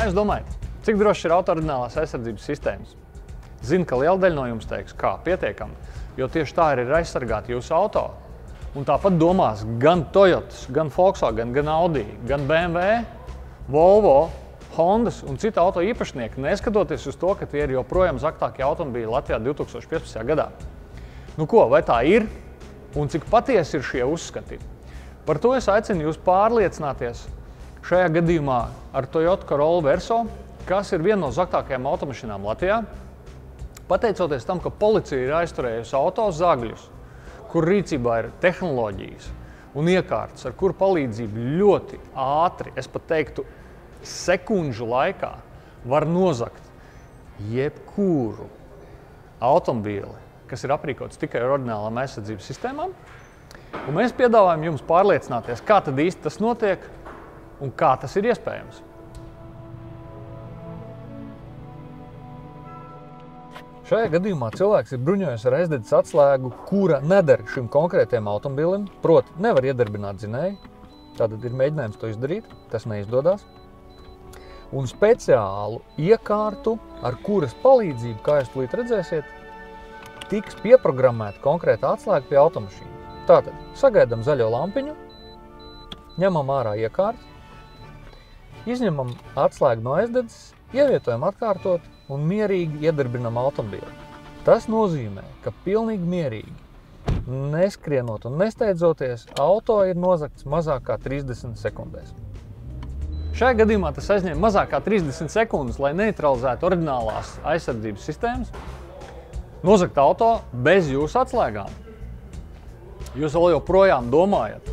Kā jūs domājat, cik droši ir auto oriģinālās aizsardzības sistēmas? Zinu, ka liela daļa no jums teiks, kā pietiekami, jo tieši tā ir aizsargāt jūsu auto. Un tāpat domās gan Toyotas, gan Volkswagen, gan Audi, gan BMW, Volvo, Hondas un citu auto īpašnieki, neskatoties uz to, ka tie ir joprojām zaktākie automobīļi Latvijā 2015. gadā. Nu ko, vai tā ir? Un cik patiesi ir šie uzskati? Par to es aicinu jūs pārliecināties šajā gadījumā ar Toyota Corolla Verso, kas ir viena no zaktākajām automašīnām Latvijā, pateicoties tam, ka policija ir aizturējusi auto zagļus, kur rīcībā ir tehnoloģijas un iekārtas, ar kuru palīdzību ļoti ātri, es pat teiktu, sekundžu laikā var nozagt jebkuru automobīli, kas ir aprīkots tikai ar oriģinālām aizsardzības sistēmām. Un mēs piedāvājam jums pārliecināties, kā tad īsti tas notiek un kā tas ir iespējams. Šajā gadījumā cilvēks ir bruņojies ar aizdedzes atslēgu, kura neder šim konkrētajam automobilim, proti nevar iedarbināt dzinēju, tātad ir mēģinājums to izdarīt, tas neizdodas. Un speciālu iekārtu, ar kuras palīdzību, kā jūs tūlīt redzēsiet, tiks pieprogrammēta konkrēta atslēga pie automašīnas. Tātad sagaidām zaļo lampiņu, ņemam ārā iekārtu, izņemam atslēgu no aizdedzes, ievietojam atkārtot un mierīgi iedarbinam automobīli. Tas nozīmē, ka pilnīgi mierīgi, neskrienot un nesteidzoties, auto ir nozagts mazāk kā 30 sekundēs. Šajā gadījumā tas aizņem mazāk kā 30 sekundes, lai neutralizētu oriģinālās aizsardzības sistēmas, nozagt auto bez jūsu atslēgām. Jūs vēl joprojām domājat,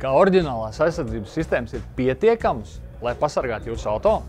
ka oriģinālās aizsardzības sistēmas ir pietiekamas, lai pasargātu jūsu auto?